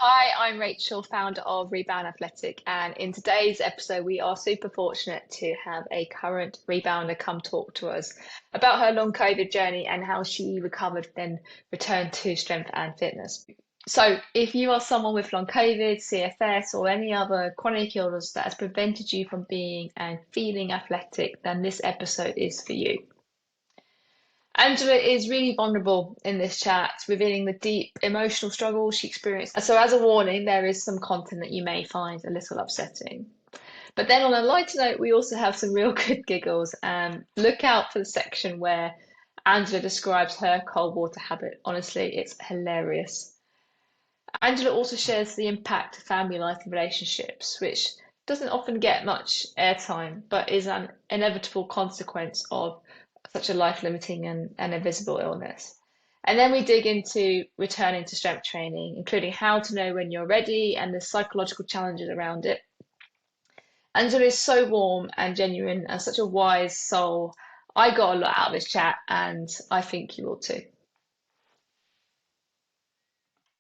Hi, I'm Rachel, founder of Rebound Athletic, and in today's episode, we are super fortunate to have a current rebounder come talk to us about her long COVID journey and how she recovered, then returned to strength and fitness. So, if you are someone with long COVID, CFS, or any other chronic illness that has prevented you from being and feeling athletic, then this episode is for you. Angela is really vulnerable in this chat, revealing the deep emotional struggle she experienced. So, as a warning, there is some content that you may find a little upsetting. But then, on a lighter note, we also have some real good giggles. And look out for the section where Angela describes her cold water habit. Honestly, it's hilarious. Angela also shares the impact of family life and relationships, which doesn't often get much airtime, but is an inevitable consequence of such a life-limiting and invisible illness. And then we dig into returning to strength training, including how to know when you're ready and the psychological challenges around it. Angela is so warm and genuine and such a wise soul. I got a lot out of this chat, and I think you will too.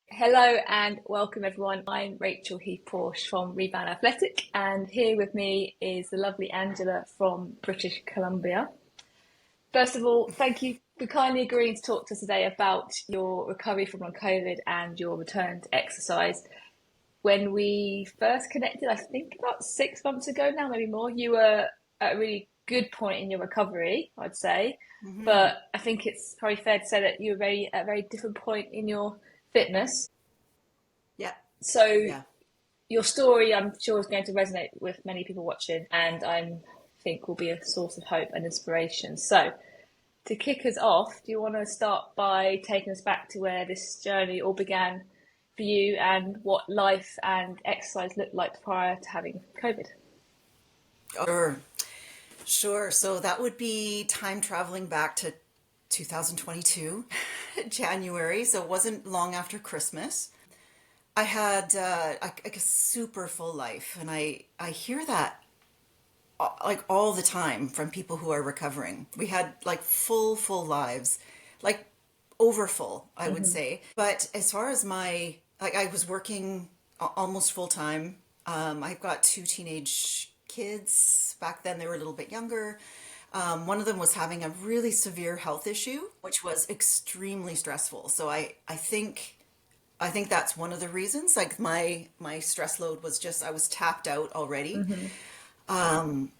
Hello and welcome everyone. I'm Rachel Heath-Porsh from Rebound Athletic, and here with me is the lovely Angela from British Columbia. First of all, thank you for kindly agreeing to talk to us today about your recovery from long COVID and your return to exercise. When we first connected, I think about 6 months ago now, maybe more, you were at a really good point in your recovery, I'd say. But I think it's probably fair to say that you were at a very different point in your fitness. Yeah. So Yeah. your story, I'm sure, is going to resonate with many people watching, and I think will be a source of hope and inspiration. So to kick us off, do you want to start by taking us back to where this journey all began for you and what life and exercise looked like prior to having COVID? Sure. So that would be time traveling back to 2022, January. So it wasn't long after Christmas. I had like a super full life, and I hear that like all the time from people who are recovering. We had like full lives, like over full, I would say. But as far as I was working almost full time. I've got two teenage kids. Back then they were a little bit younger. One of them was having a really severe health issue, which was extremely stressful. So I think that's one of the reasons. Like my stress load was just I was tapped out already. And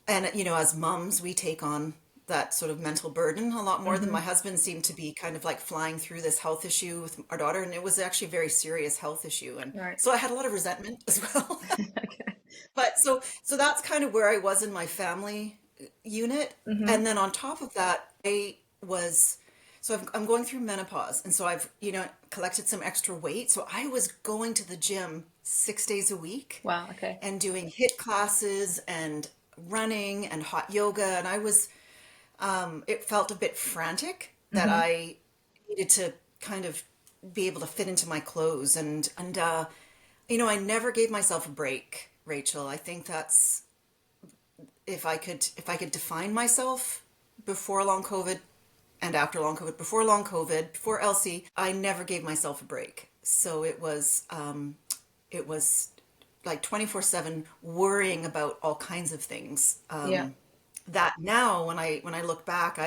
as mums, we take on that sort of mental burden a lot more than my husband seemed to be kind of like flying through this health issue with our daughter, and it was actually a very serious health issue, and Right. so I had a lot of resentment as well. Okay. But so that's kind of where I was in my family unit. And then on top of that, I'm going through menopause. And so I've, collected some extra weight. So I was going to the gym 6 days a week Wow. Okay. and doing HIIT classes and running and hot yoga. And it felt a bit frantic that I needed to kind of be able to fit into my clothes. I never gave myself a break, Rachel. I think that's if I could define myself before long COVID and after long COVID, before LC, I never gave myself a break. So it was like 24/7 worrying about all kinds of things. Yeah. That now when I look back,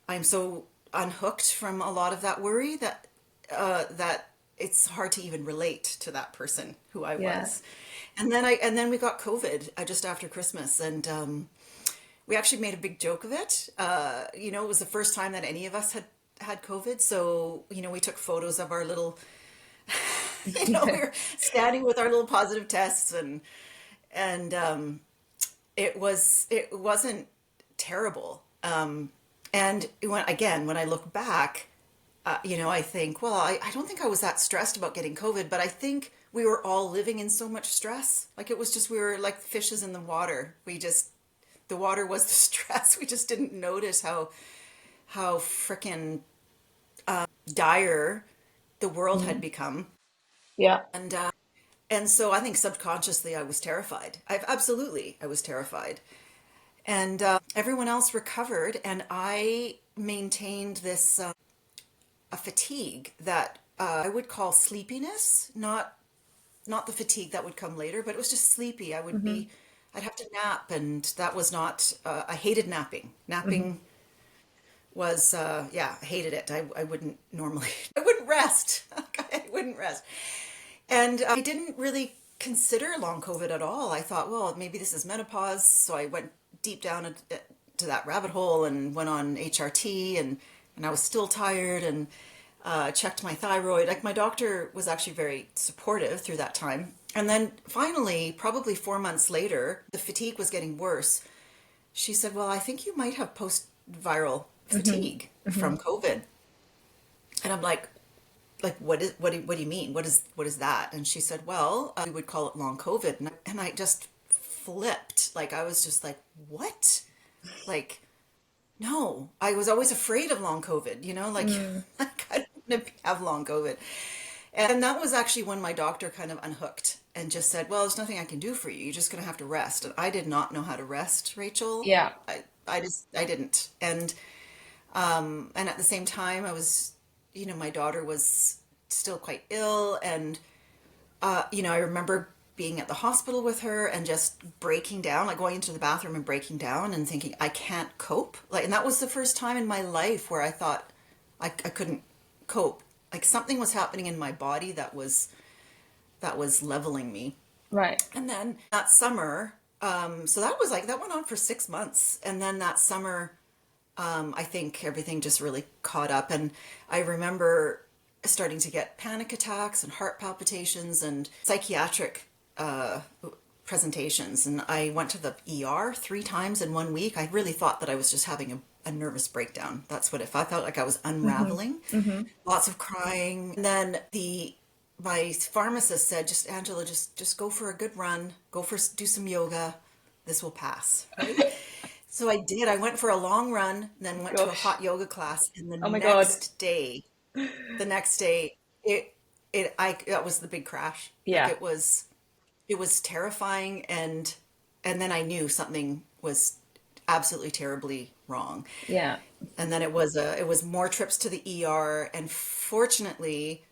I'm so unhooked from a lot of that worry that it's hard to even relate to that person who I Yeah. was. And then we got COVID just after Christmas, and we actually made a big joke of it. It was the first time that any of us had COVID, so we took photos of our little, we were standing with our little positive tests, and it wasn't terrible. And when I look back, I think, well, I don't think I was that stressed about getting COVID, but I think we were all living in so much stress. Like it was just, we were like fishes in the water. The water was the stress. We just didn't notice how frickin' dire the world had become. Yeah. And so I think subconsciously I was terrified. I was terrified. And everyone else recovered, and I maintained this a fatigue that I would call sleepiness, not the fatigue that would come later, but it was just sleepy. Hmm. I'd have to nap, and that was not, I hated napping. Hmm. Napping was, yeah, I hated it. I wouldn't normally, I wouldn't rest. I wouldn't rest. And I didn't really consider long COVID at all. I thought, well, maybe this is menopause. So I went deep down to that rabbit hole and went on HRT, and I was still tired, and checked my thyroid. Like, my doctor was actually very supportive through that time. And then finally, probably 4 months later, the fatigue was getting worse. She said, well, I think you might have post-viral Hmm. fatigue Hmm. from COVID. And I'm like, what do you mean? What is that? And she said, well, we would call it long COVID. And I just flipped. Like, I was just like, what? Like, no, I was always afraid of long COVID, like, Mm. like I don't want to have long COVID. And that was actually when my doctor kind of unhooked and just said, well, there's nothing I can do for you. You're just going to have to rest. And I did not know how to rest, Rachel. Yeah. I didn't. And at the same time, I was, my daughter was still quite ill. And, I remember being at the hospital with her and just breaking down, like going into the bathroom and breaking down and thinking, I can't cope. Like, and that was the first time in my life where I thought I couldn't cope. Like, something was happening in my body that was leveling me. Right. And then that summer, so that was like, that went on for 6 months. And then that summer, I think everything just really caught up. And I remember starting to get panic attacks and heart palpitations and psychiatric presentations. And I went to the ER 3 times in 1 week. I really thought that I was just having a nervous breakdown. That's what it felt. I felt like I was Hmm. unraveling. Hmm. Lots of crying. And then my pharmacist said, just Angela, just go for a good run, do some yoga. This will pass, right? So I did. I went for a long run, then went to a Gosh. hot yoga class, and Oh my God. the next day, that was the big crash. Like, Yeah. it was terrifying, and then I knew something was absolutely terribly wrong. Yeah. And then it was more trips to the ER, and fortunately,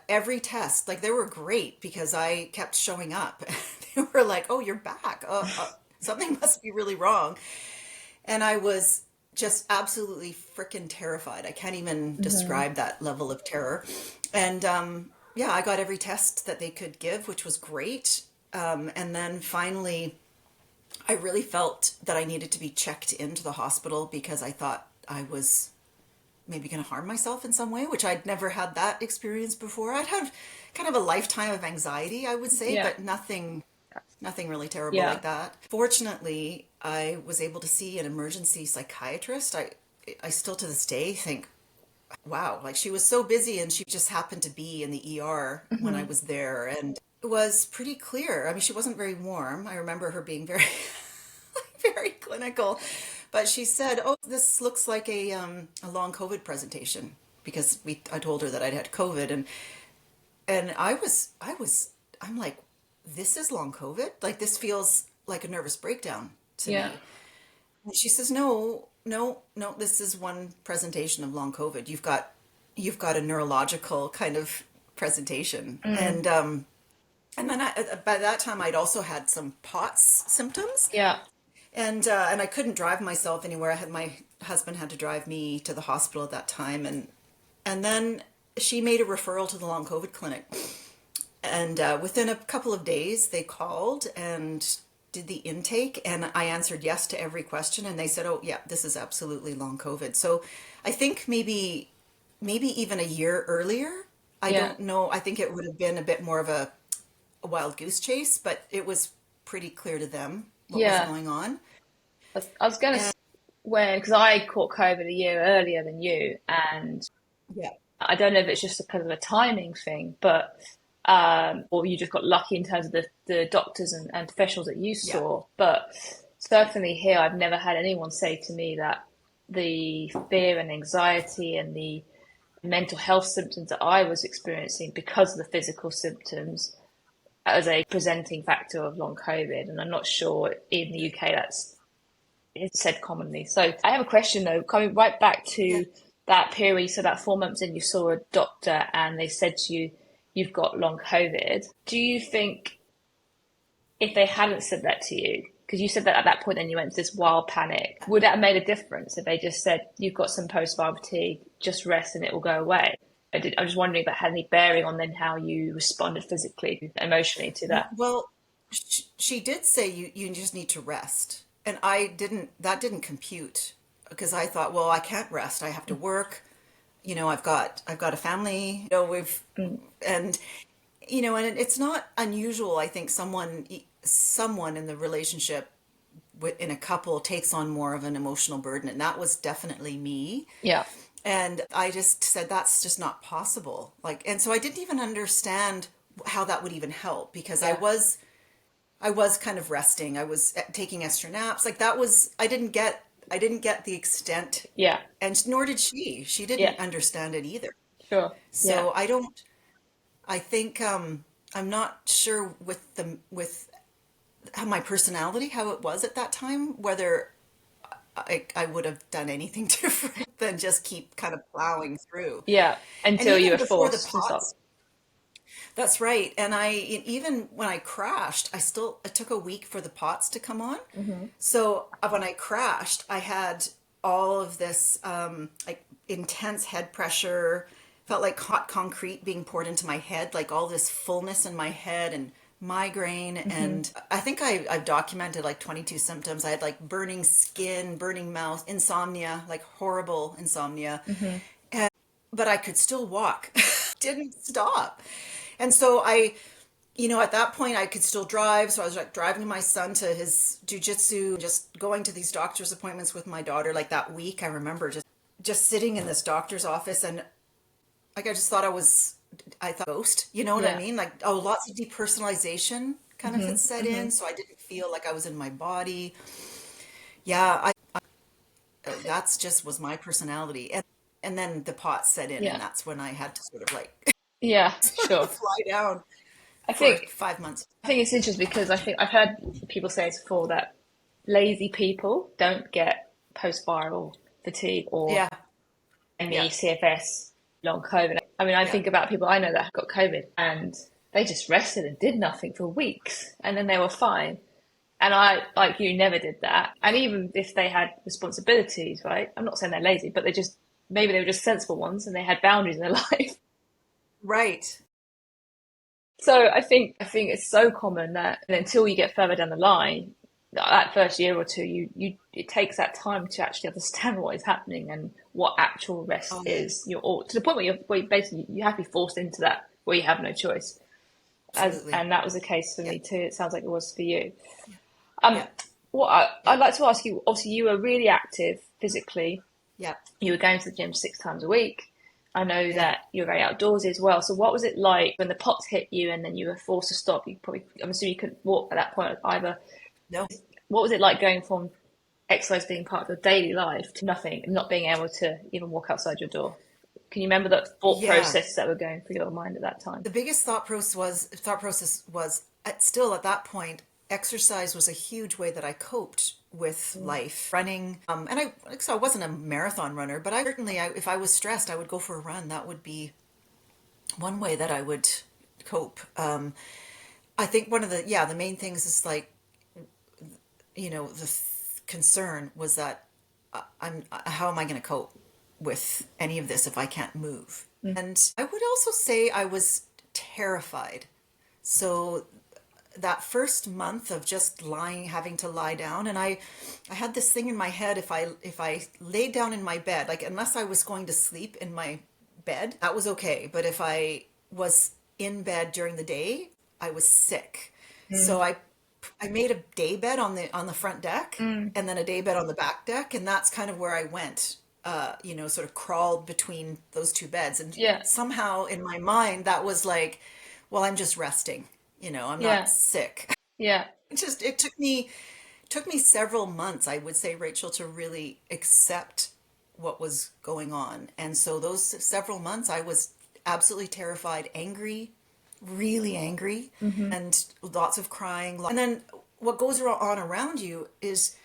every test, like, they were great because I kept showing up. They were like, "Oh, you're back. Something must be really wrong." And I was just absolutely freaking terrified. I can't even Hmm. describe that level of terror. And yeah, I got every test that they could give, which was great. And then finally, I really felt that I needed to be checked into the hospital because I thought I was maybe going to harm myself in some way, which I'd never had that experience before. I'd had kind of a lifetime of anxiety, I would say, Yeah. but nothing really terrible Yeah. like that. Fortunately, I was able to see an emergency psychiatrist. I still to this day think, wow, like, she was so busy and she just happened to be in the ER when I Hmm. was there, and it was pretty clear. I mean, she wasn't very warm. I remember her being very very clinical, but she said, "Oh, this looks like a long COVID presentation," because I told her that I'd had COVID, and I'm like, this is long COVID? Like, this feels like a nervous breakdown to Yeah. me. And she says, no, no, no, this is one presentation of long COVID. You've got a neurological kind of presentation. Mm. And then by that time I'd also had some POTS symptoms, Yeah. and I couldn't drive myself anywhere. My husband had to drive me to the hospital at that time, and then she made a referral to the long COVID clinic. And within a couple of days, they called and did the intake, and I answered yes to every question. And they said, "Oh, yeah, this is absolutely long COVID." So I think maybe even a year earlier. I Yeah. don't know. I think it would have been a bit more of a wild goose chase, but it was pretty clear to them what was Yeah. going on. I was going to, And because I caught COVID a year earlier than you, and yeah, I don't know if it's just because of a timing thing, but or you just got lucky in terms of the doctors and professionals that you yeah, saw. But certainly here, I've never had anyone say to me that the fear and anxiety and the mental health symptoms that I was experiencing because of the physical symptoms as a presenting factor of long COVID. And I'm not sure in the UK that's it's said commonly. So I have a question though, coming right back yeah, to that period, so that 4 months in, you saw a doctor and they said to you, you've got long COVID. Do you think if they hadn't said that to you, because you said that at that point, then you went into this wild panic, would that have made a difference if they just said, you've got some post-viral fatigue, just rest and it will go away? I'm just wondering if that had any bearing on then how you responded physically, emotionally to that. Well, she did say you just need to rest. And that didn't compute because I thought, well, I can't rest. I have to work. I've got a family, and, and it's not unusual. I think someone in the relationship in a couple takes on more of an emotional burden. And that was definitely me. Yeah. And I just said, that's just not possible. And so I didn't even understand how that would even help because I was kind of resting. I was taking extra naps. I didn't get the extent. Yeah. And nor did she. She didn't understand it either. Sure. So I think, I'm not sure with how my personality, how it was at that time, whether I would have done anything different than just keep kind of plowing through. Yeah. And Until you even were before the forced to stop. POTS, that's right. And even when I crashed, it took a week for the POTS to come on. So when I crashed, I had all of this intense head pressure, felt like hot concrete being poured into my head, like all this fullness in my head and migraine. And I think I've documented like 22 symptoms. I had like burning skin, burning mouth, insomnia, like horrible insomnia. But I could still walk, didn't stop. And so at that point I could still drive. So I was like driving my son to his jujitsu, just going to these doctor's appointments with my daughter. Like that week, I remember just sitting in this doctor's office and I just thought I thought ghost, you know what I mean? Like, lots of depersonalization kind of had set in. So I didn't feel like I was in my body. Yeah. That's just was my personality. And then the pot set in and that's when I had to sort of Sure. fly down I for think 5 months. I think it's interesting because I think I've heard people say this before that lazy people don't get post-viral fatigue or any CFS, long COVID. I mean, I think about people I know that got COVID and they just rested and did nothing for weeks and then they were fine. And I, like you, never did that. And even if they had responsibilities, right? I'm not saying they're lazy, but maybe they were just sensible ones and they had boundaries in their life. Right. So I think it's so common that until you get further down the line, that first year or two, it takes that time to actually understand what is happening and what actual rest is. You're all to the point where you basically you have to be forced into that where you have no choice. And that was the case for me too. It sounds like it was for you. What I'd like to ask you, obviously you were really active physically. Yeah. You were going to the gym 6 times a week. I know that you're very outdoorsy as well. So what was it like when the POTS hit you and then you were forced to stop? I'm assuming you couldn't walk at that point either. No. What was it like going from exercise being part of your daily life to nothing, not being able to even walk outside your door? Can you remember the thought process that were going through your mind at that time? The biggest thought process was still at that point, exercise was a huge way that I coped with life, running. And I wasn't a marathon runner, but if I was stressed, I would go for a run. That would be one way that I would cope. I think one of the main things is like, the concern was that how am I going to cope with any of this if I can't move? And I would also say I was terrified. So that first month of just having to lie down, and I had this thing in my head, if I laid down in my bed, like unless I was going to sleep in my bed, that was okay. But if I was in bed during the day, I was sick. So I made a day bed on the front deck and then a day bed on the back deck, and that's kind of where I went. Sort of crawled between those two beds, and somehow in my mind that was like, well, I'm just resting. I'm not sick. Yeah. It took me several months, I would say, Rachel, to really accept what was going on. And so those several months, I was absolutely terrified, angry, really angry, and lots of crying. And then what goes on around you is,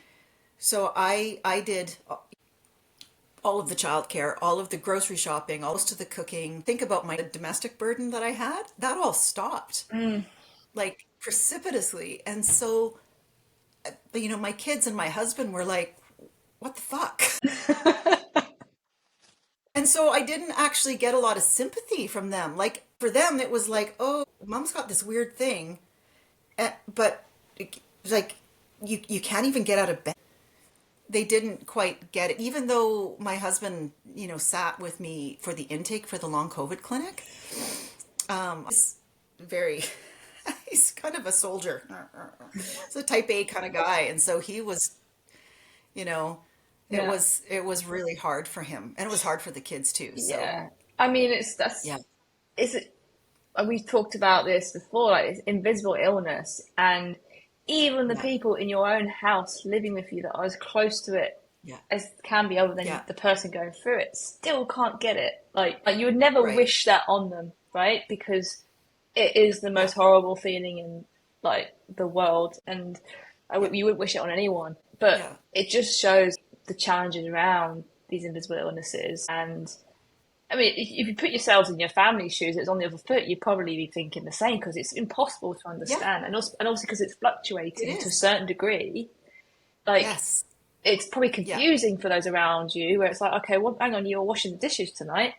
so I did all of the childcare, all of the grocery shopping, all of the cooking. Think about my domestic burden that I had. That all stopped Mm. like precipitously. And so, my kids and my husband were like, what the fuck? And so I didn't actually get a lot of sympathy from them. Like for them, it was like, oh, mom's got this weird thing. But like, you can't even get out of bed. They didn't quite get it, even though my husband, sat with me for the intake for the long COVID clinic. He's very, he's kind of a soldier. He's a type A kind of guy. And so he was, you know, Yeah. it was really hard for him, and it was hard for the kids too. So Yeah. I mean, yeah, is it, we've talked about this before, like it's invisible illness, and even the yeah, people in your own house living with you that are as close to it yeah, as can be, other than yeah, the person going through it, still can't get it. Like you would never right, wish that on them, right? Because it is the yeah, most horrible feeling in like the world, and yeah, you wouldn't wish it on anyone. But yeah, it just shows the challenges around these invisible illnesses. And I mean, if you put yourselves in your family's shoes, it's on the other foot, you'd probably be thinking the same, because it's impossible to yeah. understand, and also because it's It fluctuating to a is. certain degree. Like Yes. it's probably Yeah. confusing for those around you, where it's like, okay, well, hang on, you were washing the dishes tonight,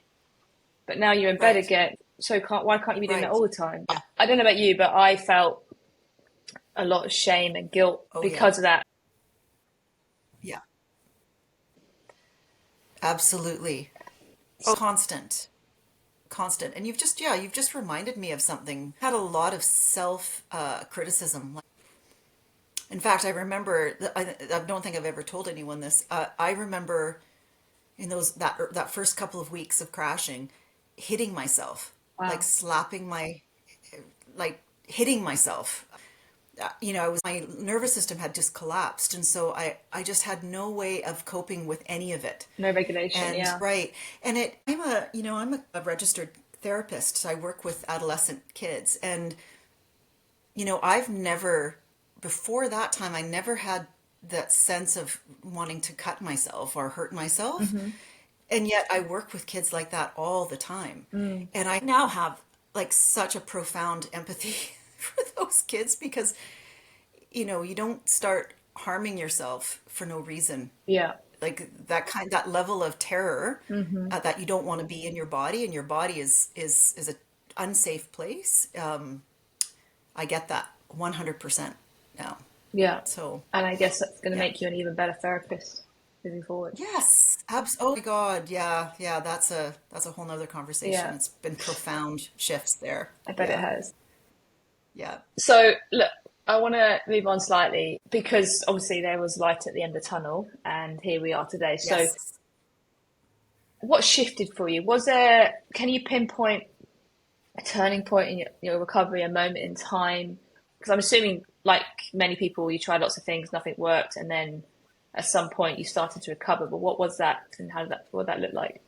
but now you're in bed Right. again. So why can't you be doing that Right. all the time? Yeah. I don't know about you, but I felt a lot of shame and guilt Oh yeah. because of that. Yeah. Absolutely. Oh, constant. Constant. And you've just reminded me of something. Had a lot of self criticism. In fact, I remember, I don't think I've ever told anyone this. I remember in that first couple of weeks of crashing, hitting myself, like Wow. slapping like hitting myself. My nervous system had just collapsed, and so I just had no way of coping with any of it. No regulation. And Yeah. right, and I'm a registered therapist. So I work with adolescent kids, and I've never, before that time, I never had that sense of wanting to cut myself or hurt myself. Hmm. And yet I work with kids like that all the time. Mm. And I now have like such a profound empathy for those kids, because, you don't start harming yourself for no reason. Yeah. Like that level of terror, Hmm. that you don't want to be in your body, and your body is a unsafe place. I get that 100% now. Yeah. So, And I guess that's going to yeah. make you an even better therapist moving forward. Yes, oh my God, yeah, yeah, that's a whole nother conversation. Yeah. It's been profound shifts there. I bet it Yeah, has. yeah, So, look, I want to move on slightly, because obviously there was light at the end of the tunnel, and here we are today. So, yes. what shifted for you? Can you pinpoint a turning point in your recovery, a moment in time? Because I'm assuming, like many people, you tried lots of things, nothing worked, and then at some point you started to recover. But what was that, and what did that look like?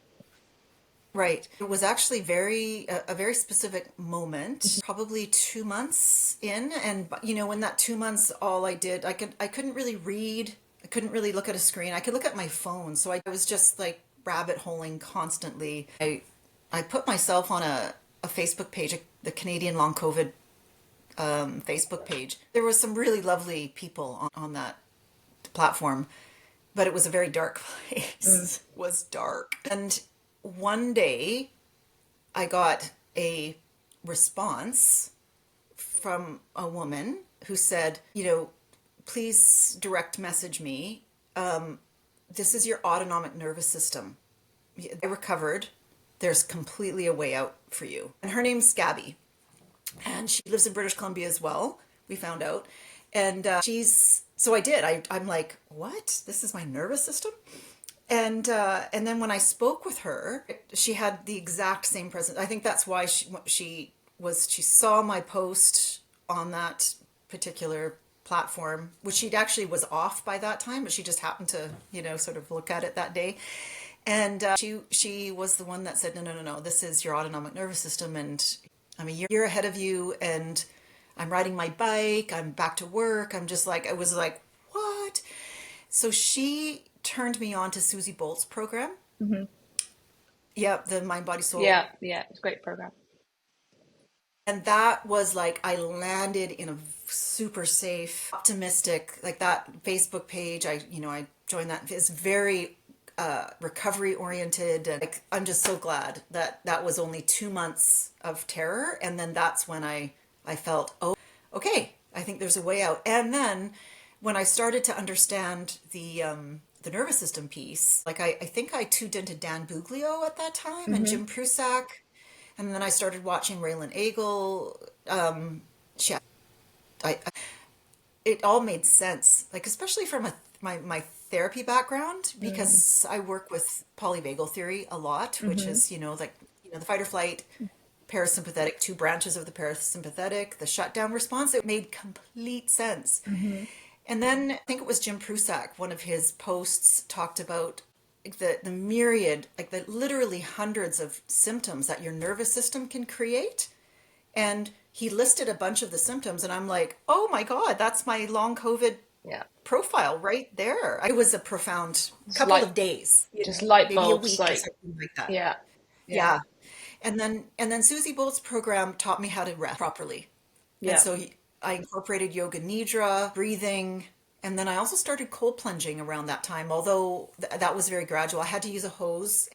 Right. It was actually a very specific moment, probably 2 months in. And, in that 2 months, all I did, I couldn't really read. I couldn't really look at a screen. I could look at my phone. So I was just like rabbit holing constantly. I put myself on a Facebook page, the Canadian Long COVID Facebook page. There was some really lovely people on that platform, but it was a very dark Mm. place. It was dark. And one day I got a response from a woman who said, please direct message me. This is your autonomic nervous system. I recovered. There's completely a way out for you. And her name's Gabby. And she lives in British Columbia as well, we found out. And so I did. I'm like, what? This is my nervous system? And then when I spoke with her, she had the exact same present. I think that's why she saw my post on that particular platform, which she actually was off by that time, but she just happened to, sort of look at it that day. And she was the one that said, no, no, no, no, this is your autonomic nervous system, and I'm a year ahead of you, and I'm riding my bike, I'm back to work. I was like, what? So she turned me on to Susie Bolt's program. Hmm. Yeah, the Mind, Body, Soul. Yeah, yeah, it's a great program. And that was like, I landed in a super safe, optimistic, like that Facebook page. I joined that. It's very recovery oriented. And like, I'm just so glad that that was only 2 months of terror. And then that's when I felt, oh, okay, I think there's a way out. And then when I started to understand the nervous system piece, like I think I tuned into Dan Buglio at that time and Hmm. Jim Prusak. And then I started watching Raylan Eagle. Yeah, it all made sense. Like especially from my therapy background, Mm. because I work with polyvagal theory a lot, which Hmm. is the fight or flight, parasympathetic, two branches of the parasympathetic, the shutdown response. It made complete sense. Hmm. And then I think it was Jim Prusak, one of his posts talked about the myriad, like the literally hundreds of symptoms that your nervous system can create. And he listed a bunch of the symptoms, and I'm like, oh my God, that's my long COVID Yeah, profile right there. It was a profound it's couple like of days, just light maybe a bulbs, week or like something like that. yeah, yeah, Yeah. And then Susie Bolt's program taught me how to rest properly. And yeah. so I incorporated yoga nidra, breathing, and then I also started cold plunging around that time, although that was very gradual. I had to use a hose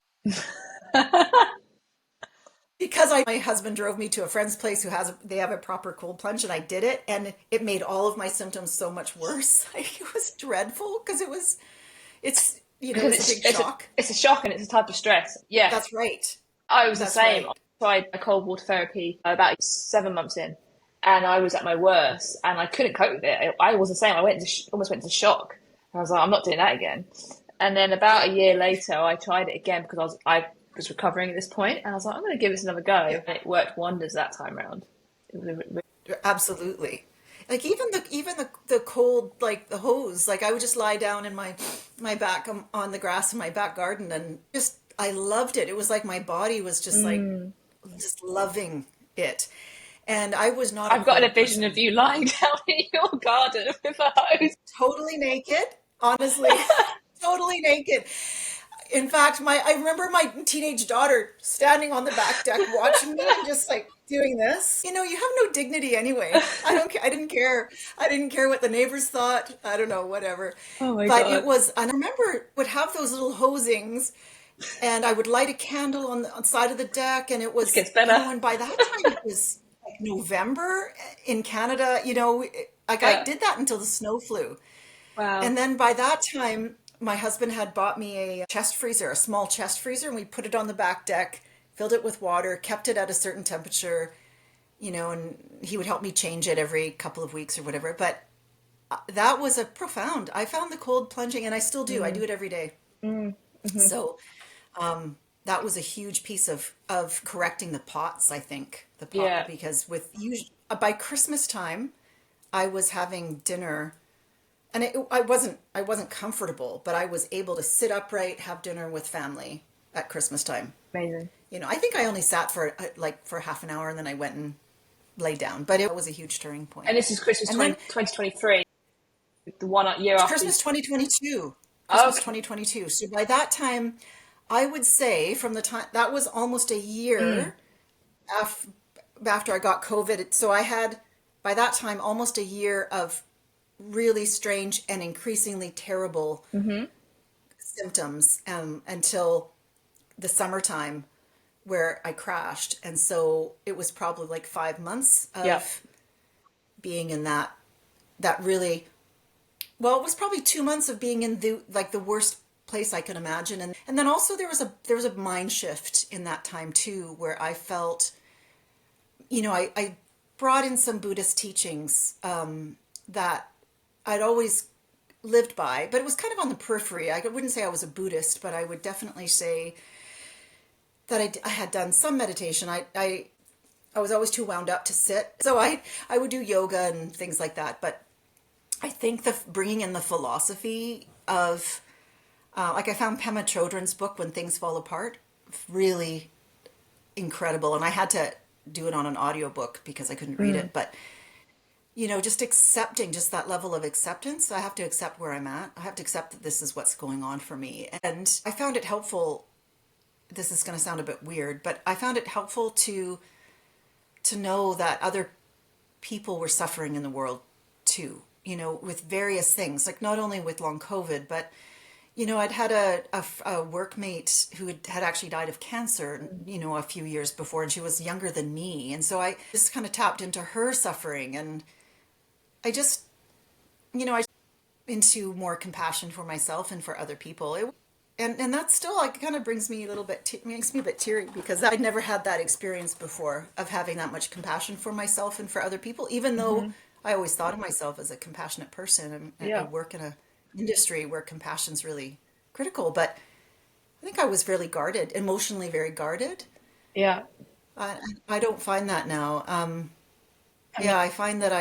because my husband drove me to a friend's place they have a proper cold plunge, and I did it, and it made all of my symptoms so much worse. Like, it was dreadful because Because it's a big shock. it's a shock and it's a type of stress. Yeah, That's right. I was the That's same. I right. tried a cold water therapy about 7 months in, and I was at my worst, and I couldn't cope with it. I was the same. I almost went to shock. I was like, I'm not doing that again. And then about Yep. a year later, I tried it again because I was recovering at this point, and I was like, I'm going to give this another go, Yep. and it worked wonders that time around. It was Absolutely. Like even the cold, like the hose, like I would just lie down in my back on the grass in my back garden, and just I loved it. It was like my body was just like mm. just loving it. And I was not a I've got a cold vision of person. you lying down in your garden with a hose. Totally naked, honestly, totally naked. In fact, my I remember my teenage daughter standing on the back deck watching me and just like doing this. You have no dignity anyway. I don't care. I didn't care. I didn't care what the neighbors thought. I don't know, whatever. Oh my But it God. was, and I remember would have those little hosings, and I would light a candle on the side of the deck, and it Just was, gets better. and by that time it was like November in Canada. Like I Yeah. did that until the snow flew. Wow. And then by that time, my husband had bought me a chest freezer, a small chest freezer, and we put it on the back deck, filled it with water, kept it at a certain temperature, and he would help me change it every couple of weeks or whatever. But that was a profound. I found the cold plunging, and I still do. I do Mm, it every day. mm, hmm. So that was a huge piece of correcting the pots, I think, the pot Yeah. because by Christmas time, I was having dinner. And I wasn't comfortable, but I was able to sit upright, have dinner with family at Christmas time. Amazing. I think I only sat for half an hour, and then I went and lay down. But it was a huge turning point. And this is Christmas And then 2023, the one year after. Christmas 2022, Christmas Okay. 2022. So by that time, I would say from the time that was almost a Mm, year af, after I got COVID. So I had by that time almost a year of really strange and increasingly terrible hmm. symptoms until the summertime where I crashed. And so it was probably like 5 months Yeah. of being in that really, well, it was probably 2 months of being in the worst place I could imagine. And then also there was a mind shift in that time too, where I felt, I brought in some Buddhist teachings that I'd always lived by, but it was kind of on the periphery. I wouldn't say I was a Buddhist, but I would definitely say that I had done some meditation. I was always too wound up to sit, so I would do yoga and things like that. But I think the bringing in the philosophy of like I found Pema Chodron's book When Things Fall Apart really incredible, and I had to do it on an audiobook because I couldn't read Mm, it. But just accepting, just that level of acceptance. I have to accept where I'm at. I have to accept that this is what's going on for me. And I found it helpful this is going to sound a bit weird, but I found it helpful to know that other people were suffering in the world too, with various things, like not only with long COVID, but I'd had a workmate who had actually died of cancer, a few years before, and she was younger than me. And so I just kind of tapped into her suffering, and I just, I into more compassion for myself and for other people. And that still like kind of brings me a little bit, makes me a bit teary, because I'd never had that experience before of having that much compassion for myself and for other people, even though I always thought of myself as a compassionate person. And I Yeah. work in a industry where compassion's really critical, but I think I was fairly guarded, emotionally very guarded. Yeah. I, I don't find that now. I mean, Yeah, I find that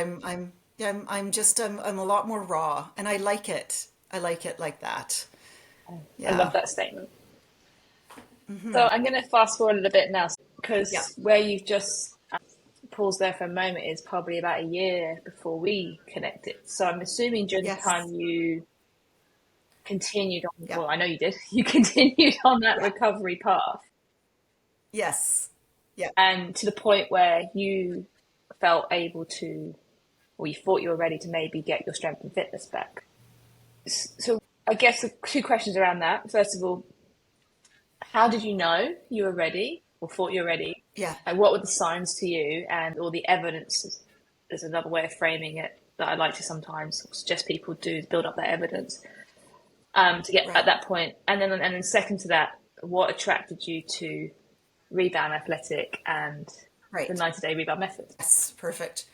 yeah, I'm a lot more raw, and I like it. I like it like that. I love Yeah. that statement. So I'm going to fast forward a little bit now Yeah. because where you've just paused there for a moment is probably about a year before we connected. So I'm assuming during the time Yes. you continued on, Yeah. well, I know you did, you continued on that Yeah. recovery path Yes. Yeah. and to the point where you felt able to, or you thought you were ready to maybe get your strength and fitness back. So I guess the two questions around that. First of all, how did you know you were ready or thought you were ready? Yeah. And what were the signs to you and all the evidence is another way of framing it that I like to sometimes suggest people do is build up that evidence to get at Right. that point. And then second to that, what attracted you to Rebound Athletic and the Right. 90-day rebound method? Yes. Perfect.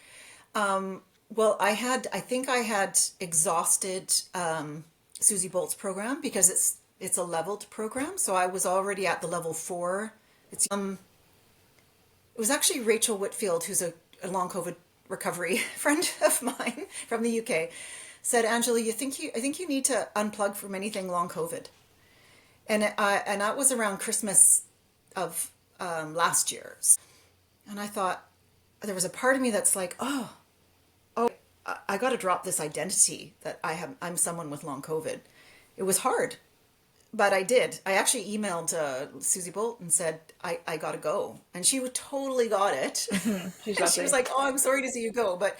Well, I think I had exhausted Susie Bolt's program, because it's a leveled program. So I was already at the level 4. It was actually Rachel Whitfield, who's a long COVID recovery friend of mine from the UK, said, Angela, I think you need to unplug from anything long COVID. And that was around Christmas of last year. And I thought, there was a part of me that's like, I got to drop this identity that I'm someone with long COVID. It was hard, but I did. I actually emailed Susie Bolt and said, I got to go. And she would totally got it. She's And she was lovely. like, oh, I'm sorry to see you go, but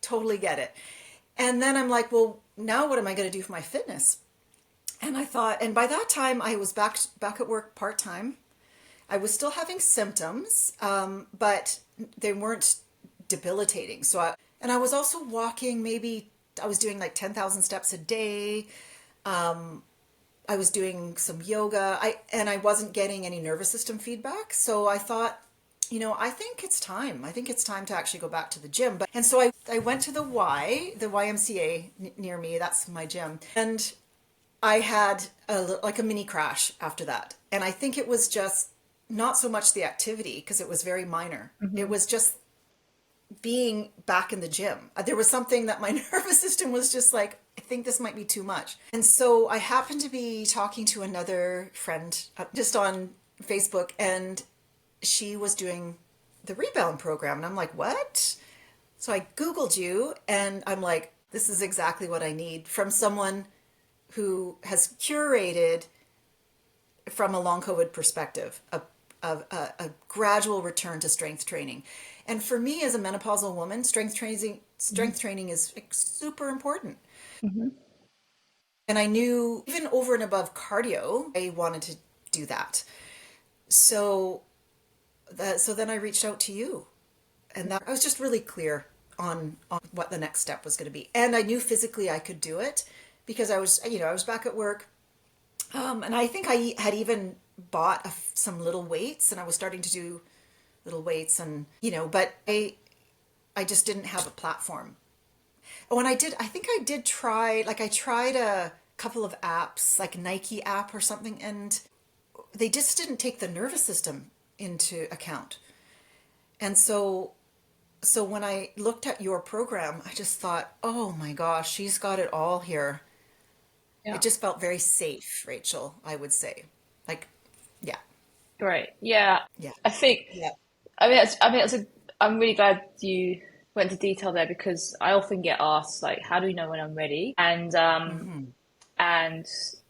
totally get it. And then I'm like, well, now what am I going to do for my fitness? And I thought, and by that time I was back at work part time. I was still having symptoms, but they weren't debilitating. And I was also walking, maybe I was doing like 10,000 steps a day. I was doing some yoga. I wasn't getting any nervous system feedback. So I thought, I think it's time. I think it's time to actually go back to the gym. And so I went to the YMCA near me. That's my gym. And I had like a mini crash after that. And I think it was just not so much the activity, because it was very minor. It was just being back in the gym. There was something that my nervous system was just like, I think this might be too much. And so I happened to be talking to another friend just on Facebook, and she was doing the Rebound program. And I'm like, what? So I Googled you, and I'm like, this is exactly what I need from someone who has curated from a long COVID perspective, a gradual return to strength training. And for me as a menopausal woman, strength training is super important. Mm-hmm. And I knew even over and above cardio, I wanted to do that. So so then I reached out to you, and that I was just really clear on what the next step was going to be. And I knew physically I could do it, because I was back at work. And I think I had even bought some little weights, and I was starting to do little weights, and but I just didn't have a platform. When I think I did try, like I tried a couple of apps, like Nike app or something, and they just didn't take the nervous system into account. And so when I looked at your program, I just thought, oh my gosh, she's got it all here. Yeah. It just felt very safe, Rachel, I would say. Like, yeah, Great. Yeah. yeah, I think, yeah, I'm really glad you went into detail there because I often get asked, like, how do you know when I'm ready? And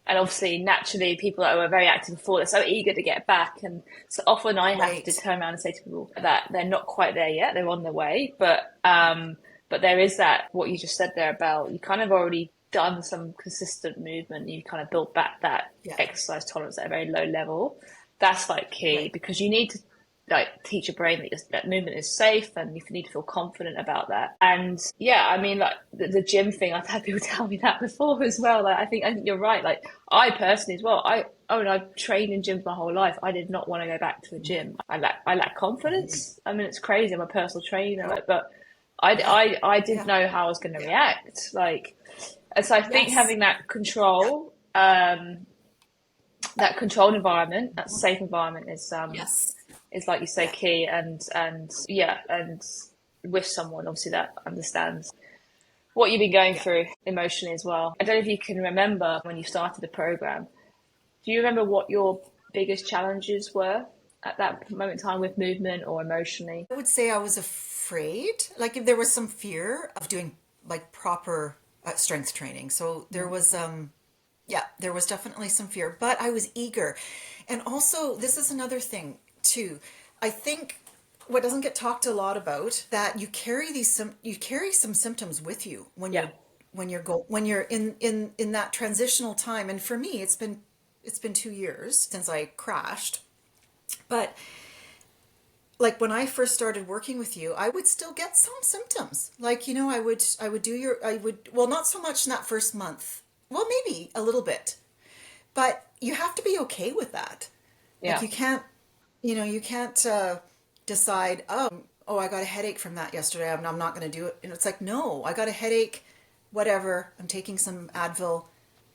And obviously, naturally, people that were very active before, they're so eager to get back. And so often I have to Right. turn around and say to people that they're not quite there yet. They're on their way. But there is that, what you just said there about you kind of already done some consistent movement. You kind of built back that Yeah. exercise tolerance at a very low level. That's like key Right. because you need to like teach your brain that movement is safe and you need to feel confident about that. And yeah, I mean, like the gym thing, I've had people tell me that before as well. Like I think you're right. Like I personally as well, I've trained in gyms my whole life. I did not want to go back to a gym. I lack Mhm. confidence. I mean, it's crazy. I'm a personal trainer, Oh, like, but I, yeah. I didn't Yeah. know how I was going to Yeah. react. Like, and so I think Yes. having that Yeah. control, that controlled environment, that safe environment Yes. is like you say Yeah. key, and yeah, and with someone obviously that understands what you've been going Yeah. through emotionally as well. I don't know if you can remember when you started the program. Do you remember what your biggest challenges were at that moment in time with movement or emotionally? I would say I was afraid. Like if there was some fear of doing like proper strength training. So there was yeah, there was definitely some fear, but I was eager. And also, this is another thing too. I think what doesn't get talked a lot about that you carry some symptoms with you Yeah, when you're in that transitional time. And for me, it's been 2 years since I crashed. But like when I first started working with you, I would still get some symptoms. Like, I would do I would, well, not so much in that first month. Well, maybe a little bit. But you have to be okay with that. Like yeah, you can't decide, oh, I got a headache from that yesterday. I'm not going to do it. And it's like, no, I got a headache, whatever. I'm taking some Advil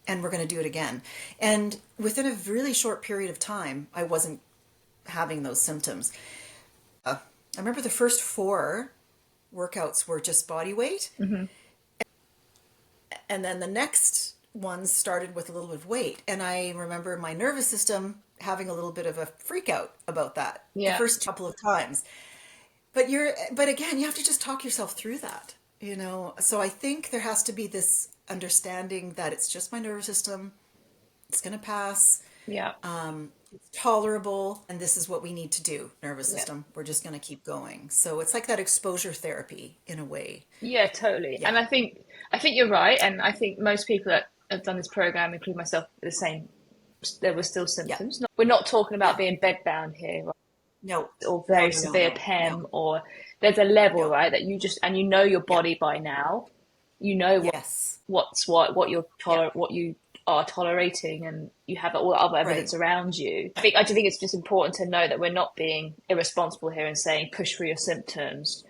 and we're going to do it again. And within a really short period of time, I wasn't having those symptoms. I remember the first four workouts were just body weight. hmm, And then the next ones started with a little bit of weight. And I remember my nervous system having a little bit of a freak out about that the yeah, first couple of times. But again, you have to just talk yourself through that, you know? So I think there has to be this understanding that it's just my nervous system. It's going to pass. yeah, It's tolerable. And this is what we need to do, nervous yeah. system. We're just going to keep going. So it's like that exposure therapy in a way. Yeah, totally. Yeah. And I think you're right. And I think most people that have done this program, including myself, the same. There were still Yeah. symptoms. We're not talking about Yeah. being bedbound here, right? No. Or No, very no, no, severe no. No. PEM, or there's a level, No. right, that you just and you know your Yeah. body by now. You know Yes. what's Yeah. what you are tolerating, and you have all the other Right. evidence around you. I just think it's just important to know that we're not being irresponsible here and saying push through your symptoms,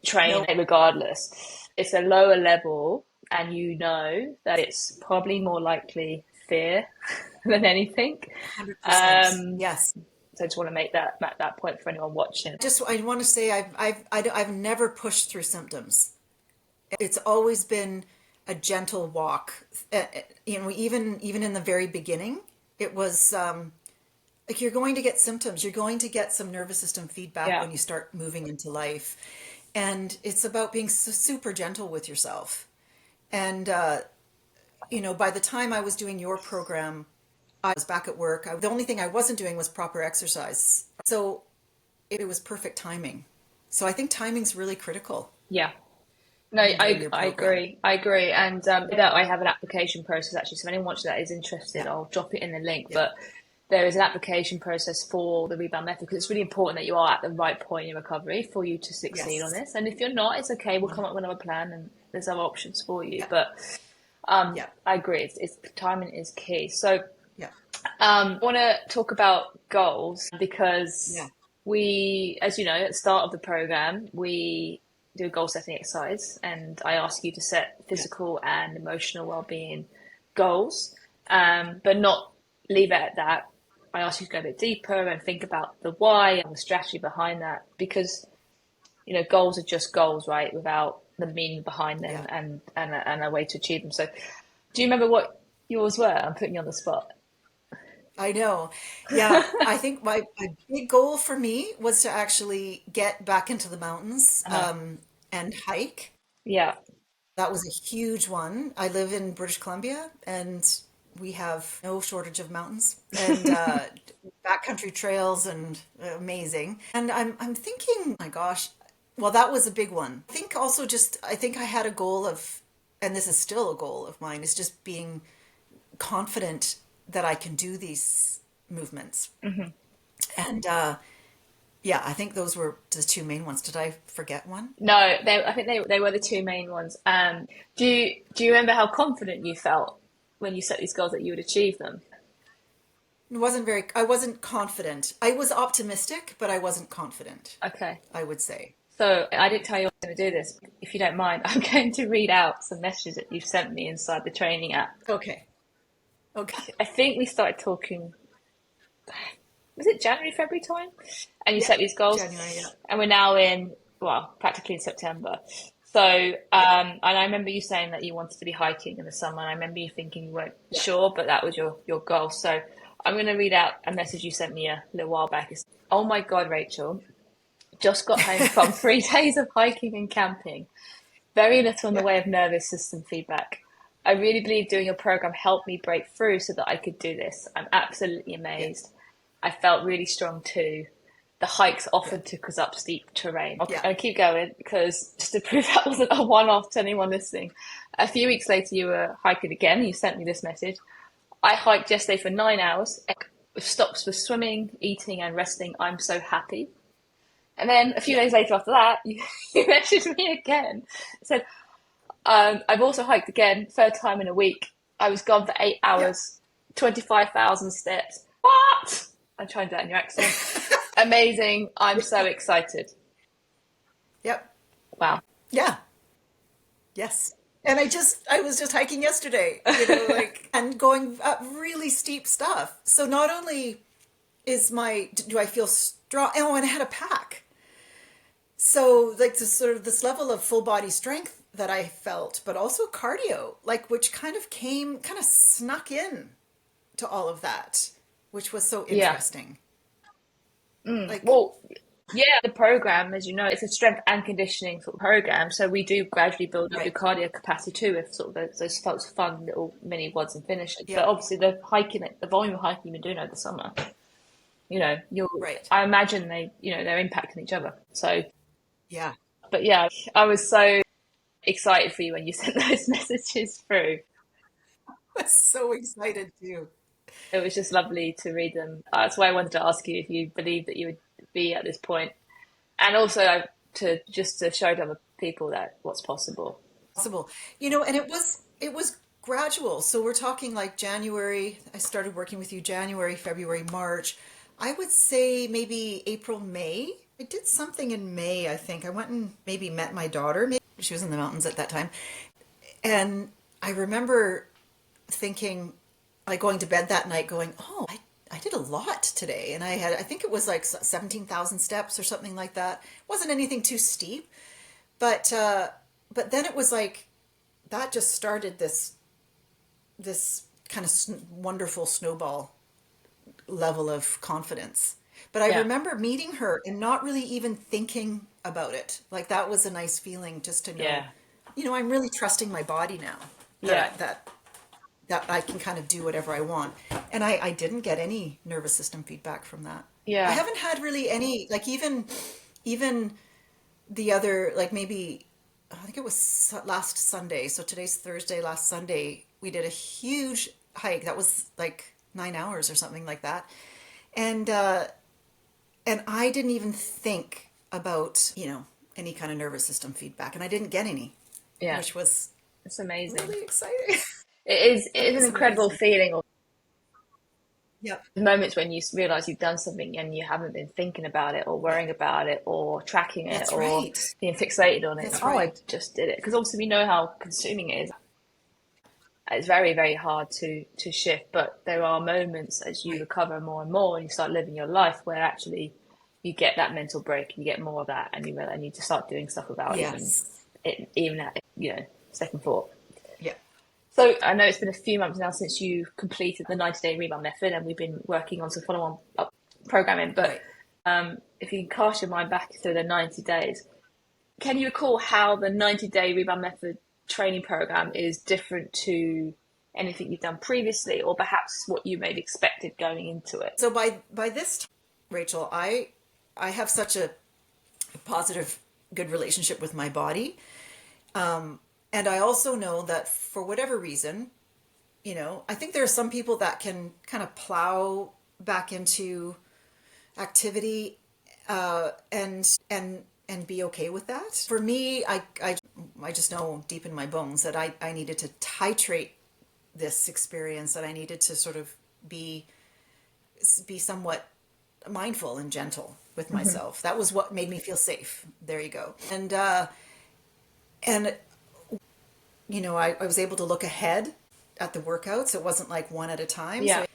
train No. regardless. It's a lower level, and you know that it's probably more likely fear than anything. 100%. Um, Yes. so I just want to make that point for anyone watching. Just I want to say I've never pushed through symptoms. It's always been a gentle walk. Even in the very beginning, it was like you're going to get symptoms. You're going to get some nervous system feedback Yeah, when you start moving into life, and it's about being super gentle with yourself. And by the time I was doing your program, I was back at work. The only thing I wasn't doing was proper exercise. So it was perfect timing. So I think timing's really critical yeah. No, when doing I your I program. agree. I agree. And that I have an application process actually. So if anyone watching that is interested, Yeah, I'll drop it in the link. yeah, But there is an application process for the rebound method because it's really important that you are at the right point in recovery for you to succeed on yes, this. And if you're not, it's okay. We'll come up 100. with another plan and there's other options for you. Yeah, But yeah, I agree. It's timing is key. So yeah, I want to talk about goals yeah, because as you know, at the start of the program, we do a goal setting exercise, and I ask you to set yeah, physical and emotional well-being goals, but not leave it at that. I ask you to go a bit deeper and think about the why and the strategy behind that, because goals are just goals, right? Without the meaning behind them yeah. and a way to achieve them. So, do you remember what yours were? I'm putting you on the spot. I know. Yeah, I think my big goal for me was to actually get back into the mountains and hike. Yeah. That was a huge one. I live in British Columbia, and we have no shortage of mountains and backcountry trails and amazing. And I'm thinking, my gosh, well, that was a big one. I think also just, I think I had a goal of, and this is still a goal of mine, is just being confident that I can do these movements. And yeah, I think those were the two main ones. Did I forget one? No, I think they were the two main ones. Do you remember how confident you felt when you set these goals that you would achieve them? I wasn't confident. I was optimistic, but I wasn't confident, Okay. I would say. So I didn't tell you I was going to do this. If you don't mind, I'm going to read out some messages that you've sent me inside the training app. Okay. Okay. I think we started talking, was it January, February time? And you set these goals. January, yeah. And we're now in, well, practically in September. So, and I remember you saying that you wanted to be hiking in the summer. And I remember you thinking you weren't sure, but that was your goal. So I'm going to read out a message you sent me a little while back. It's, oh my God, Rachel, just got home from 3 days of hiking and camping. Very little in the way of nervous system feedback. I really believe doing your program helped me break through so that I could do this. I'm absolutely amazed. I felt really strong too. The hikes often took us up steep terrain. I'll keep going because just to prove that wasn't a one-off to anyone listening. A few weeks later, you were hiking again and you sent me this message. I hiked yesterday for 9 hours with stops for swimming, eating and resting. I'm so happy. And then a few days later after that, you messaged me again. Said, I've also hiked again, third time in a week. I was gone for 8 hours, 25,000 steps. What? I'm trying to do that in your accent. Amazing. I'm so excited. Yep. Wow. Yeah. Yes. And I was just hiking yesterday, and going up really steep stuff. So not only do I feel strong? Oh, and I had a pack. So this level of full body strength that I felt, but also cardio, which kind of snuck in to all of that, which was so interesting. Well, the program, as you know, it's a strength and conditioning sort of program. So we do gradually build up your cardio capacity too, with sort of those fun little mini wads and finishes. But obviously the volume of hiking you've been doing over the summer, I imagine they're impacting each other. So yeah. But yeah, I was so excited for you when you sent those messages through. I was so excited too. It was just lovely to read them. That's why I wanted to ask you if you believe that you would be at this point, and also to show to other people that what's possible. And it was gradual. So we're talking like January. I started working with you January, February, March. I would say maybe April, May. I did something in May, I think. I went and maybe met my daughter. Maybe she was in the mountains at that time. And I remember thinking, going to bed that night going, oh, I did a lot today. And I think it was like 17,000 steps or something like that. It wasn't anything too steep. But then it was like, that just started this kind of wonderful snowball level of confidence. But I remember meeting her and not really even thinking about it. Like that was a nice feeling just to know, I'm really trusting my body now. That I can kind of do whatever I want. And I didn't get any nervous system feedback from that. Yeah. I haven't had really any, even the other, maybe, I think it was last Sunday. So today's Thursday, last Sunday, we did a huge hike. That was like 9 hours or something like that. And I didn't even think about, any kind of nervous system feedback. And I didn't get any, which was it's amazing. Really exciting. It is an incredible feeling. Yep. The moments when you realize you've done something and you haven't been thinking about it or worrying about it or tracking it being fixated on it. I just did it. Because obviously we know how consuming it is. It's very, very hard to shift, but there are moments as you recover more and more and you start living your life where actually you get that mental break, you get more of that, and you really need to start doing stuff about it, even at second thought. Yeah. So I know it's been a few months now since you completed the 90-day Rebound Method, and we've been working on some follow-on programming. But if you can cast your mind back through the 90 days, can you recall how the 90-day Rebound Method training program is different to anything you've done previously, or perhaps what you may have expected going into it? So by this time, Rachel, I have such a positive, good relationship with my body. And I also know that for whatever reason, I think there are some people that can kind of plow back into activity and be okay with that. For me, I just know deep in my bones that I needed to titrate this experience, that I needed to sort of be somewhat mindful and gentle with myself. That was what made me feel safe. There you go. And I was able to look ahead at the workouts. It wasn't like one at a time. Yeah. So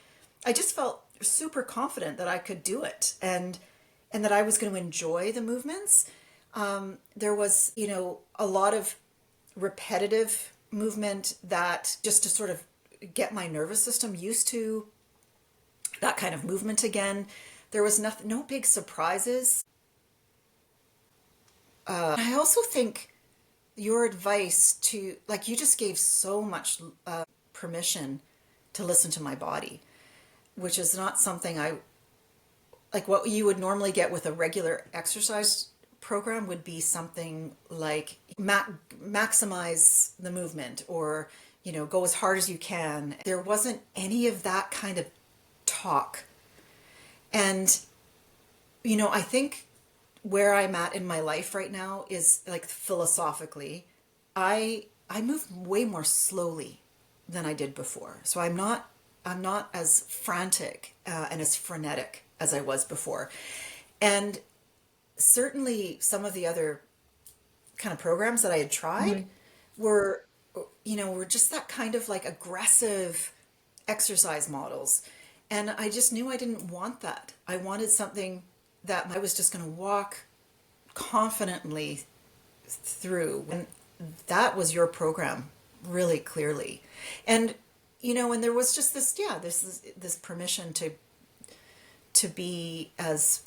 I just felt super confident that I could do it and that I was going to enjoy the movements. There was, a lot of repetitive movement that just to sort of get my nervous system used to that kind of movement again. There was no big surprises. I also think your advice to, like, you just gave so much permission to listen to my body, which is not something like what you would normally get with a regular exercise program would be something like maximize the movement or, go as hard as you can. There wasn't any of that kind of talk. And, I think where I'm at in my life right now is like philosophically, I move way more slowly than I did before. So I'm not as frantic and as frenetic as I was before. And certainly some of the other kind of programs that I had tried were just that kind of like aggressive exercise models. And I just knew I didn't want that. I wanted something that I was just going to walk confidently through. And that was your program really clearly. And, and there was just this permission to be as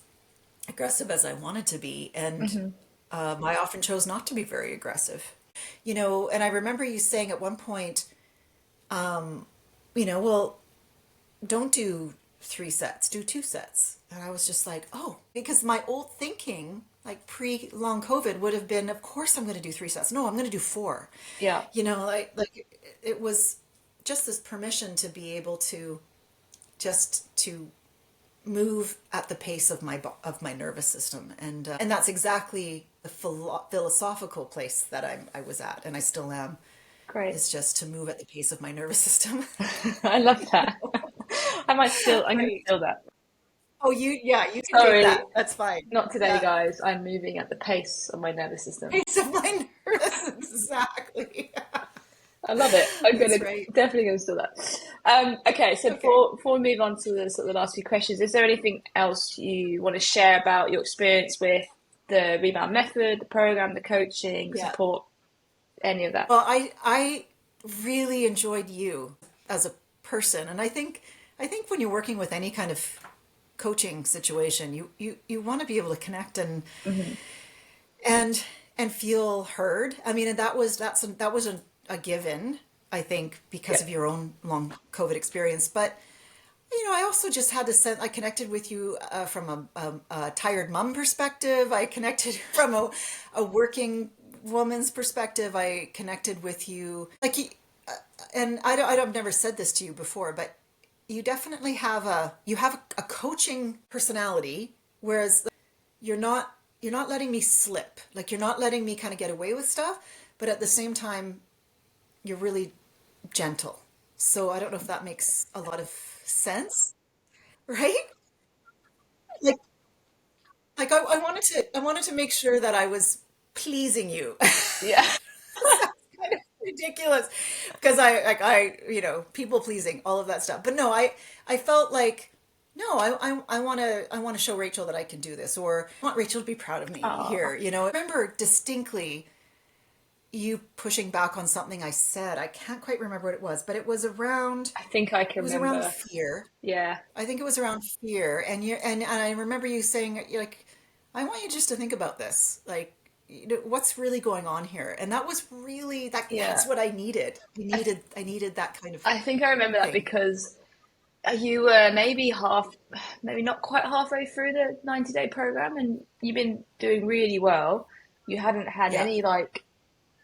aggressive as I wanted to be. And I often chose not to be very aggressive, and I remember you saying at one point, well, don't do 3 sets, do 2 sets. And I was just like, oh, because my old thinking, like pre-long COVID would have been, of course I'm going to do 3 sets. No, I'm going to do 4. Yeah. Like it was just this permission to be able to just to move at the pace of my nervous system. And that's exactly the philosophical place that I was at, and I still am. Great. It's just to move at the pace of my nervous system. I love that. I'm going to steal that. Oh, you can Sorry. take that. That's fine. Not today, guys. I'm moving at the pace of my nervous system. Pace of my nervous, exactly. I love it. I'm definitely going to steal that. Okay, so before we move on to the last few questions, is there anything else you want to share about your experience with the Rebound Method, the program, the coaching, support, any of that? Well, I really enjoyed you as a person, and I think when you're working with any kind of coaching situation, you want to be able to connect and feel heard. I mean, and that was a given, I think, because of your own long COVID experience. But I also just had to I connected with you from a tired mom perspective. I connected from a working woman's perspective. I connected with you and I've never said this to you before, but you definitely have a coaching personality, whereas you're not letting me slip. Like, you're not letting me kind of get away with stuff, but at the same time, you're really gentle. So I don't know if that makes a lot of sense, right? Like, I wanted to make sure that I was pleasing you. Yeah. Kind of ridiculous because I people pleasing, all of that stuff. But no, I felt like, no, I want to show Rachel that I can do this, or I want Rachel to be proud of me here. I remember distinctly you pushing back on something I said. I can't quite remember what it was, but it was around. I think I can remember. It was around fear. Yeah. I think it was around fear, and I remember you saying, like, I want you just to think about this, like, what's really going on here? And that was really Yeah. that's what I needed. I, th- I needed that kind of I think I remember that thing. because you were maybe not quite halfway through the 90-day program, and you've been doing really well. You hadn't had Yeah. any like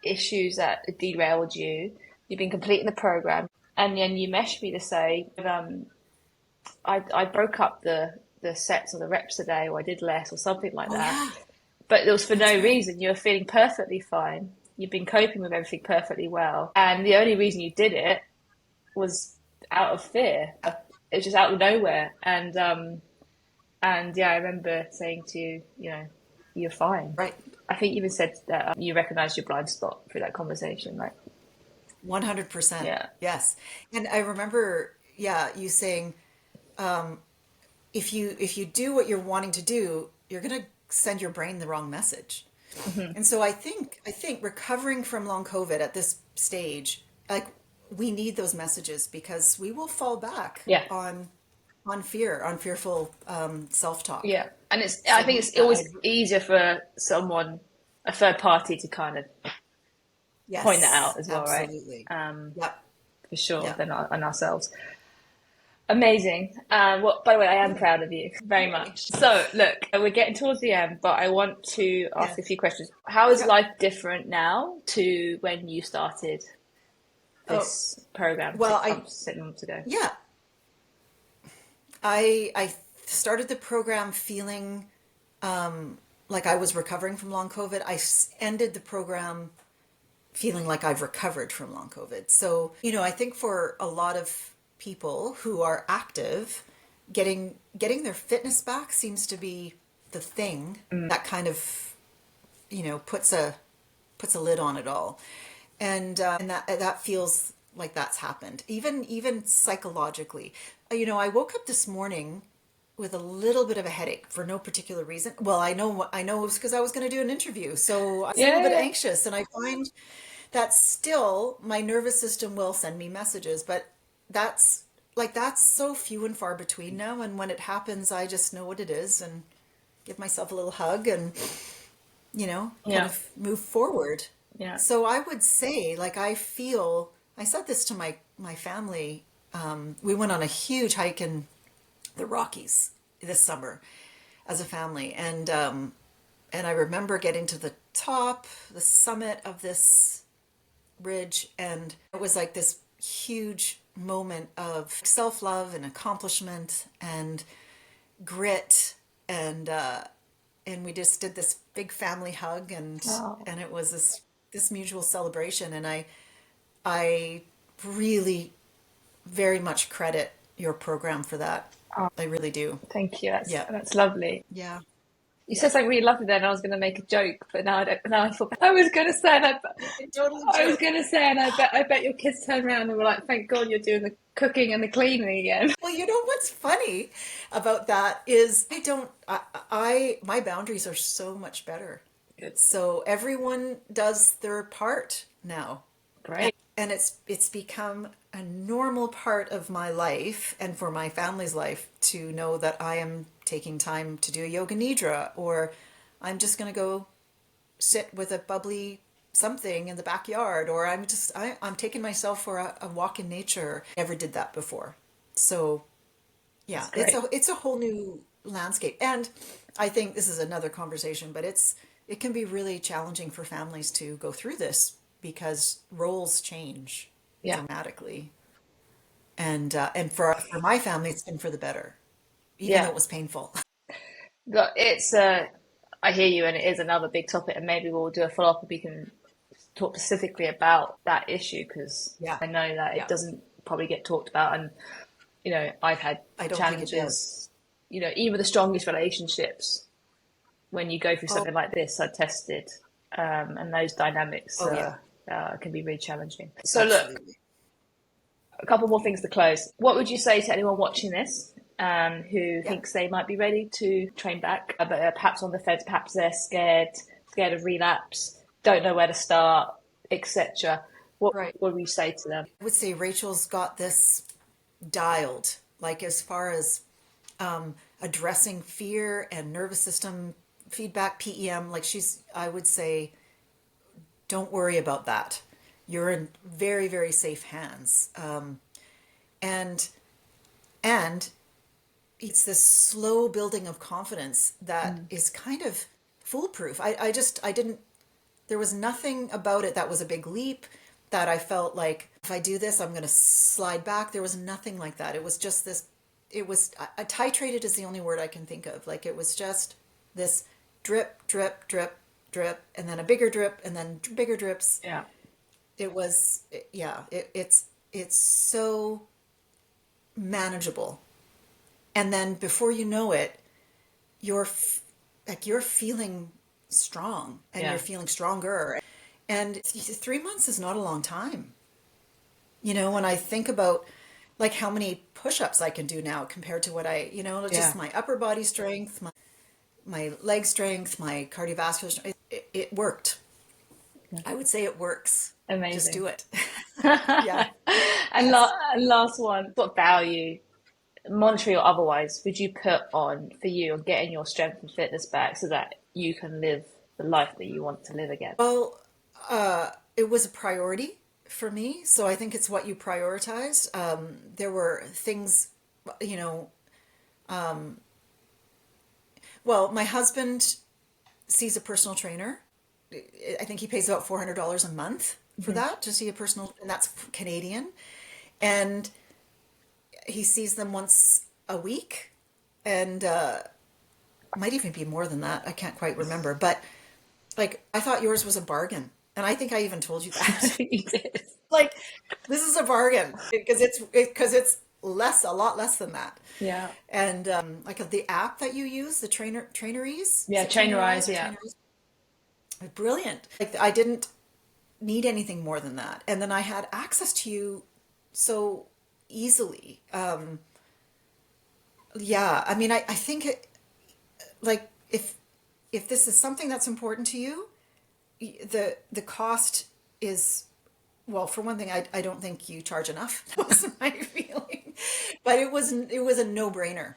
issues that derailed you. You've been completing the program, and then you messaged me to say, I broke up the sets or the reps a day, or I did less, or something like Oh that. yeah, But it was for that's no right. reason. You were feeling perfectly fine. You've been coping with everything perfectly well, and the only reason you did it was out of fear. It was just out of nowhere, and yeah, I remember saying to you, you're fine. Right. I think you even said that you recognized your blind spot through that conversation. Like, 100%. yeah, Yes. And I remember, yeah, you saying, if you do what you're wanting to do, you're going to send your brain the wrong message. hmm And so I think recovering from long COVID at this stage, like we need those messages because we will fall back yeah, on fear, on fearful self-talk. yeah. And I think So it's yeah, always easier for someone, a third party, to kind of point that yes, out as well, right? absolutely. Um, Yep. for sure, Yep. than ourselves. Amazing. Well, by the way, I am Good. proud of you very Yay. much. So, look, we're getting towards the end, but I want to ask a Yes. few questions. How is Yep. life different now to when you started Oh, this program well, 7 months ago? yeah, I started the program feeling like I was recovering from long COVID. Ended the program feeling like I've recovered from long COVID. So, I think for a lot of people who are active, getting their fitness back seems to be the thing Mm, that kind of, puts a lid on it all. And that feels like that's happened. Even psychologically. I woke up this morning with a little bit of a headache for no particular reason. Well, I know it was because I was going to do an interview. So I was a little bit yeah, anxious, and I find that still my nervous system will send me messages, but that's that's so few and far between now, and when it happens I just know what it is and give myself a little hug and kind yeah, of move forward. yeah. So I would say, like, I said this to my family. We went on a huge hike in the Rockies this summer as a family, and I remember getting to the summit of this ridge, and it was like this huge moment of self-love and accomplishment and grit, and we just did this big family hug, Oh, and it was this mutual celebration, and I really very much credit your program for that. oh, I really do. thank you. That's Yeah. that's lovely. Yeah. You Yeah. said something really lovely then. I was going to make a joke, but now I don't. Now I thought I was going to say, and You can totally I was joke. going to say, and I bet your kids turned around and were like, "Thank God you're doing the cooking and the cleaning again." Well, what's funny about that is my boundaries are so much better. Good, So everyone does their part now. great. And it's become a normal part of my life and for my family's life to know that I am taking time to do a yoga nidra, or I'm just going to go sit with a bubbly something in the backyard, or I'm taking myself for a walk in nature. Never did that before. So yeah, That's it's great. a whole new landscape. And I think this is another conversation, but it can be really challenging for families to go through this because roles change Yeah, dramatically. And for my family, it's been for the better, even though yeah. it was painful. But it's I hear you, and it is another big topic, and maybe we'll do a follow up and we can talk specifically about that issue because Yeah, I know that it yeah. doesn't probably get talked about, and I've had I don't think it does. challenges. Even the strongest relationships, when you go through Oh, something like this, are tested, and those dynamics oh yeah, can be really challenging. So look, absolutely. a couple more things to close. What would you say to anyone watching this who Yeah, thinks they might be ready to train back, but perhaps on the fence, perhaps they're scared of relapse, don't know where to start, etc. What right. what would you say to them? I would say Rachel's got this dialed, like as far as addressing fear and nervous system feedback, PEM, like I would say, don't worry about that. You're in very, very safe hands. And and it's this slow building of confidence that is kind of foolproof. I didn't, there was nothing about it that was a big leap that I felt like if I do this, I'm going to slide back. There was nothing like that. It was just this, it was, titrated is the only word I can think of. Like it was just this drip, drip, drip, drip, and then a bigger drip, and then bigger drips. Yeah. It was, yeah, it's so manageable. And then before you know it, you're feeling strong, and Yeah. you're feeling stronger. And 3 months is not a long time. You know, when I think about like how many push-ups I can do now compared to what just my upper body strength, my leg strength, my cardiovascular strength, it worked. I would say it works. Amazing. Just do it. Yeah. And last one, what value, monetary or otherwise, would you put on for you on getting your strength and fitness back so that you can live the life that you want to live again? Well, it was a priority for me. So I think it's what you prioritize. There were things, you know, well, my husband sees a personal trainer. I think he pays about $400 a month for that to see a personal, and that's Canadian. And he sees them once a week, and might even be more than that. I can't quite remember. But like, I thought yours was a bargain. And I think I even told you that. You did. Like, this is a bargain because it's a lot less than that. Yeah. And like the app that you use, the Traineries. Yeah, Is it Trainerize, or yeah. Brilliant. Like I didn't need anything more than that. And then I had access to you so easily. Yeah, I mean, I think like if this is something that's important to you, the cost is, well, for one thing, I don't think you charge enough. That was my feeling. But it was a no-brainer.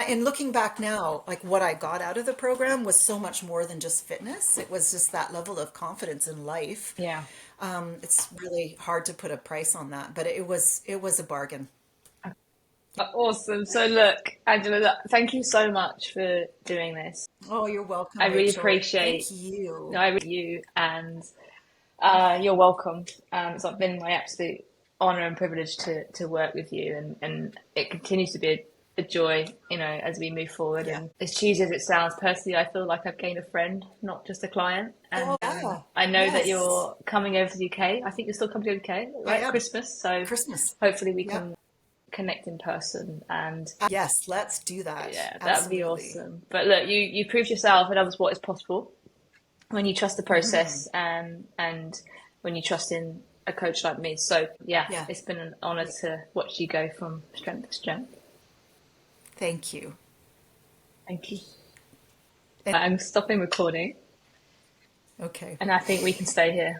And looking back now, like what I got out of the program was so much more than just fitness. It was just that level of confidence in life. Yeah. It's really hard to put a price on that, but it was a bargain. Awesome. So look, Angela, thank you so much for doing this. Oh, you're welcome, I really Rachel. appreciate Thank you. you, and you're welcome. It's been my absolute honor and privilege to work with you, and it continues to be a joy, you know, as we move forward. Yeah. And as cheesy as it sounds, personally, I feel like I've gained a friend, not just a client. And Oh, yeah. I know that Yes. you're coming over to the UK. I think you're still coming to the UK, I right? am. Christmas. So Christmas. hopefully we Yeah. can connect in person, and Yes, let's do that. yeah, that would be Absolutely. awesome. But look, you proved yourself and others what is possible when you trust the process, and when you trust in a coach like me. So yeah, Yeah. it's been an honor to watch you go from strength to strength. Thank you. Thank you. And- I'm stopping recording, Okay. and I think we can stay here.